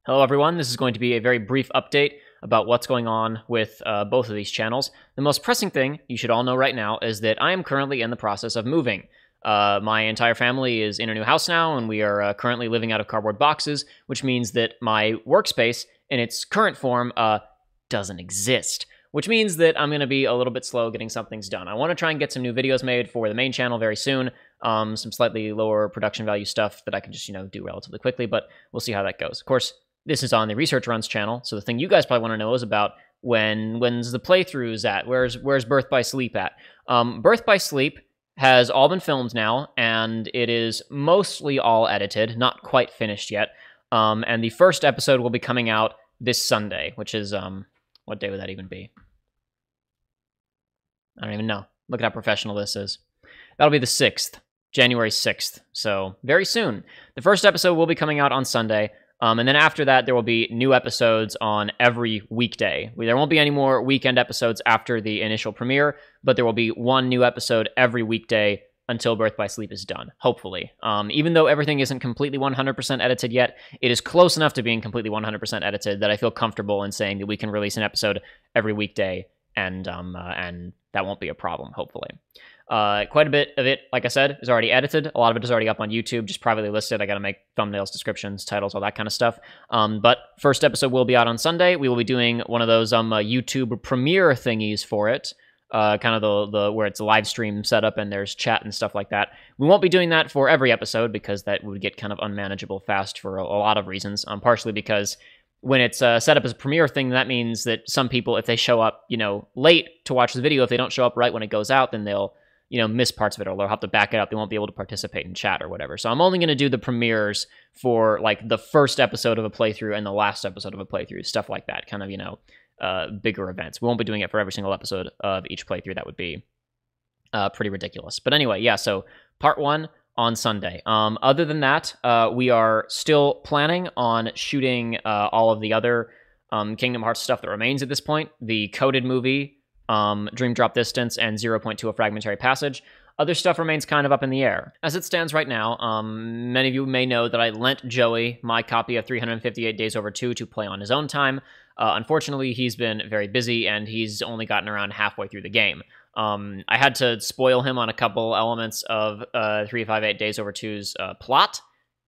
Hello everyone, this is going to be a very brief update about what's going on with both of these channels. The most pressing thing you should all know right now is that I am currently in the process of moving. My entire family is in a new house now, and we are currently living out of cardboard boxes, which means that my workspace in its current form doesn't exist. Which means that I'm going to be a little bit slow getting some things done. I want to try and get some new videos made for the main channel very soon. Some slightly lower production value stuff that I can just, do relatively quickly, but we'll see how that goes. Of course, this is on the Research Runs channel, so the thing you guys probably want to know is about when's the playthroughs at? Where's Birth by Sleep at? Birth by Sleep has all been filmed now, and it is mostly all edited, not quite finished yet. And the first episode will be coming out this Sunday, which is, what day would that even be? I don't even know. Look at how professional this is. That'll be the 6th, January 6th, so very soon. The first episode will be coming out on Sunday. And then after that, there will be new episodes on every weekday. There won't be any more weekend episodes after the initial premiere, but there will be one new episode every weekday until Birth by Sleep is done, hopefully. Even though everything isn't completely 100% edited yet, it is close enough to being completely 100% edited that I feel comfortable in saying that we can release an episode every weekday, and that won't be a problem, hopefully. Quite a bit of it, like I said, is already edited. A lot of it is already up on YouTube, just privately listed. I got to make thumbnails, descriptions, titles, all that kind of stuff. But first episode will be out on Sunday. We will be doing one of those YouTube premiere thingies for it, kind of the where it's a live stream setup and there's chat and stuff like that. We won't be doing that for every episode because that would get kind of unmanageable fast for a lot of reasons. Partially because when it's set up as a premiere thing, that means that some people, if they show up, late to watch the video, if they don't show up right when it goes out, then they'll miss parts of it, or they'll have to back it up. They won't be able to participate in chat or whatever. So I'm only going to do the premieres for, like, the first episode of a playthrough and the last episode of a playthrough, stuff like that, kind of, bigger events. We won't be doing it for every single episode of each playthrough. That would be pretty ridiculous. But anyway, yeah, so part 1 on Sunday. Other than that, we are still planning on shooting all of the other Kingdom Hearts stuff that remains at this point. The coded movie, Dream Drop Distance, and 0.2 A Fragmentary Passage. Other stuff remains kind of up in the air. As it stands right now, many of you may know that I lent Joey my copy of 358 Days Over 2 to play on his own time. Unfortunately, he's been very busy, and he's only gotten around halfway through the game. I had to spoil him on a couple elements of 358 Days Over 2's plot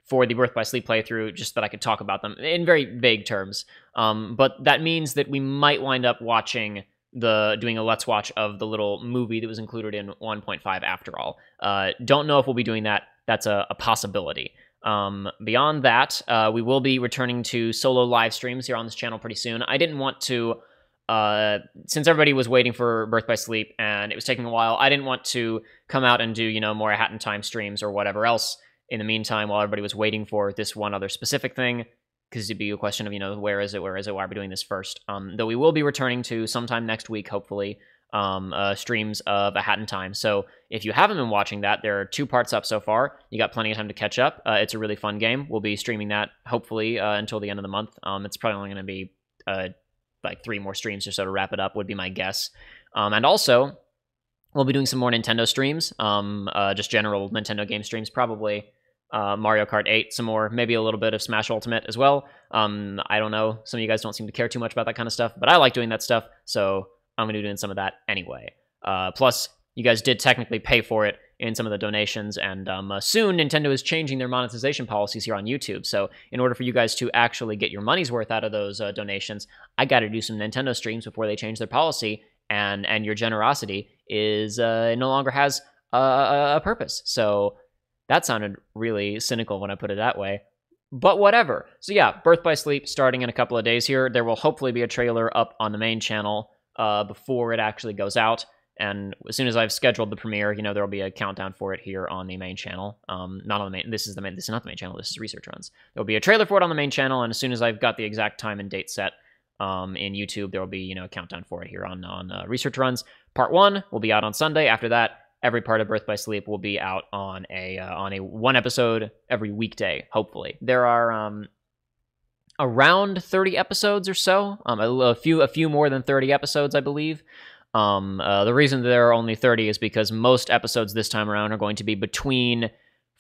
for the Birth by Sleep playthrough, just that I could talk about them in very vague terms. But that means that we might wind up doing a Let's Watch of the little movie that was included in 1.5 after all. Don't know if we'll be doing that. That's a possibility. Beyond that, we will be returning to solo live streams here on this channel pretty soon. I didn't want to, since everybody was waiting for Birth by Sleep and it was taking a while, I didn't want to come out and do, more Hat in Time streams or whatever else in the meantime while everybody was waiting for this one other specific thing. Because it'd be a question of, where is it, why are we doing this first? Though we will be returning to sometime next week, hopefully, streams of A Hat in Time. So if you haven't been watching that, there are 2 parts up so far. You got plenty of time to catch up. It's a really fun game. We'll be streaming that, hopefully, until the end of the month. It's probably only going to be, like 3 more streams or so to wrap it up, would be my guess. And also, we'll be doing some more Nintendo streams, just general Nintendo game streams, probably. Mario Kart 8 some more, maybe a little bit of Smash Ultimate as well. I don't know, some of you guys don't seem to care too much about that kind of stuff, but I like doing that stuff, so I'm going to be doing some of that anyway. Plus, you guys did technically pay for it in some of the donations, and soon Nintendo is changing their monetization policies here on YouTube, so in order for you guys to actually get your money's worth out of those donations, I got to do some Nintendo streams before they change their policy, and your generosity is no longer has a purpose, so that sounded really cynical when I put it that way, but whatever. So yeah, Birth by Sleep starting in a couple of days here. There will hopefully be a trailer up on the main channel before it actually goes out, and as soon as I've scheduled the premiere, there will be a countdown for it here on the main channel. Not on the main. This is not the main channel. This is Research Runs. There will be a trailer for it on the main channel, and as soon as I've got the exact time and date set in YouTube, there will be a countdown for it here on Research Runs. Part 1 will be out on Sunday. After that, every part of Birth by Sleep will be out on a 1 episode every weekday, hopefully. There are around 30 episodes or so, a few more than 30 episodes, I believe. The reason there are only 30 is because most episodes this time around are going to be between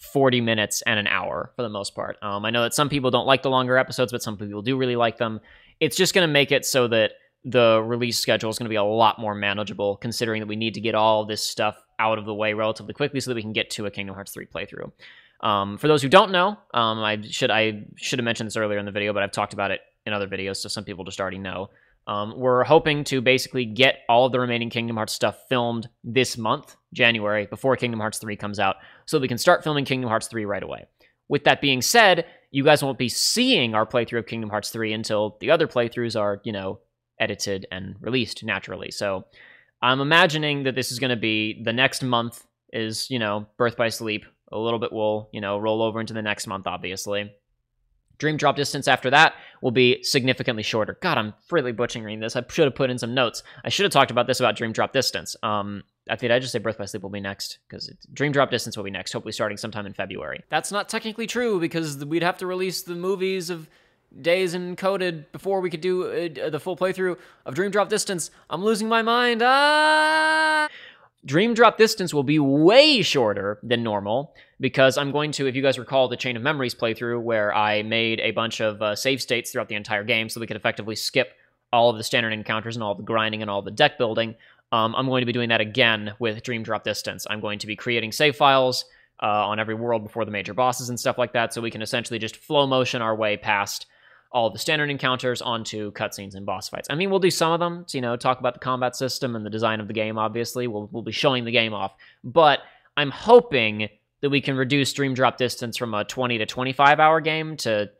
40 minutes and an hour for the most part. I know that some people don't like the longer episodes, but some people do really like them. It's just going to make it so that the release schedule is going to be a lot more manageable, considering that we need to get all this stuff out of the way relatively quickly so that we can get to a Kingdom Hearts 3 playthrough. For those who don't know, I should have mentioned this earlier in the video, but I've talked about it in other videos, so some people just already know. We're hoping to basically get all of the remaining Kingdom Hearts stuff filmed this month, January, before Kingdom Hearts 3 comes out, so we can start filming Kingdom Hearts 3 right away. With that being said, you guys won't be seeing our playthrough of Kingdom Hearts 3 until the other playthroughs are, edited and released naturally. So I'm imagining that this is going to be the next month is, Birth by Sleep. A little bit will, roll over into the next month, obviously. Dream Drop Distance after that will be significantly shorter. God, I'm really butchering this. I should have put in some notes. I should have talked about this about Dream Drop Distance. I think I just say Birth by Sleep will be next, because Dream Drop Distance will be next, hopefully starting sometime in February. That's not technically true, because we'd have to release the movies of Days Encoded before we could do the full playthrough of Dream Drop Distance. I'm losing my mind. Dream Drop Distance will be way shorter than normal, because I'm going to, if you guys recall the Chain of Memories playthrough, where I made a bunch of save states throughout the entire game so we could effectively skip all of the standard encounters and all the grinding and all the deck building, I'm going to be doing that again with Dream Drop Distance. I'm going to be creating save files on every world before the major bosses and stuff like that, so we can essentially just flow motion our way past all the standard encounters onto cutscenes and boss fights. I mean, we'll do some of them, to, talk about the combat system and the design of the game, obviously. We'll be showing the game off. But I'm hoping that we can reduce Dream Drop Distance from a 20 to 25-hour game to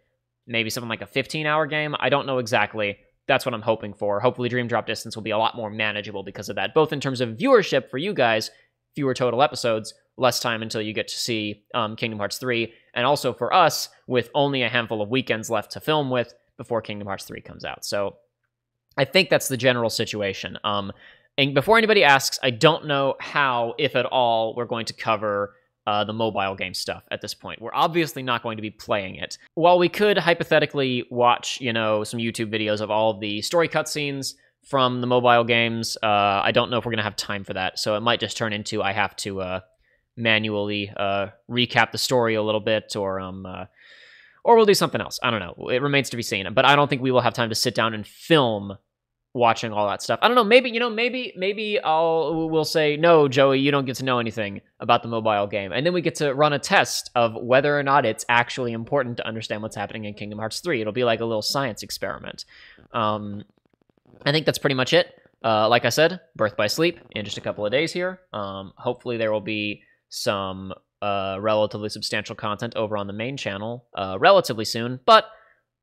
maybe something like a 15-hour game. I don't know exactly. That's what I'm hoping for. Hopefully Dream Drop Distance will be a lot more manageable because of that, both in terms of viewership for you guys, fewer total episodes, less time until you get to see Kingdom Hearts 3, and also for us, with only a handful of weekends left to film with before Kingdom Hearts 3 comes out. So I think that's the general situation. And before anybody asks, I don't know how, if at all, we're going to cover the mobile game stuff at this point. We're obviously not going to be playing it. While we could hypothetically watch, some YouTube videos of all the story cutscenes from the mobile games, I don't know if we're going to have time for that. So it might just turn into I have to manually recap the story a little bit, or we'll do something else. I don't know. It remains to be seen. But I don't think we will have time to sit down and film watching all that stuff. I don't know. Maybe we'll say, no, Joey, you don't get to know anything about the mobile game, and then we get to run a test of whether or not it's actually important to understand what's happening in Kingdom Hearts 3. It'll be like a little science experiment. I think that's pretty much it. Like I said, Birth by Sleep in just a couple of days here. Hopefully there will be some relatively substantial content over on the main channel relatively soon, but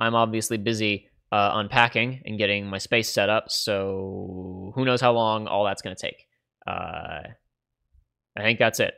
I'm obviously busy unpacking and getting my space set up, so who knows how long all that's going to take. I think that's it.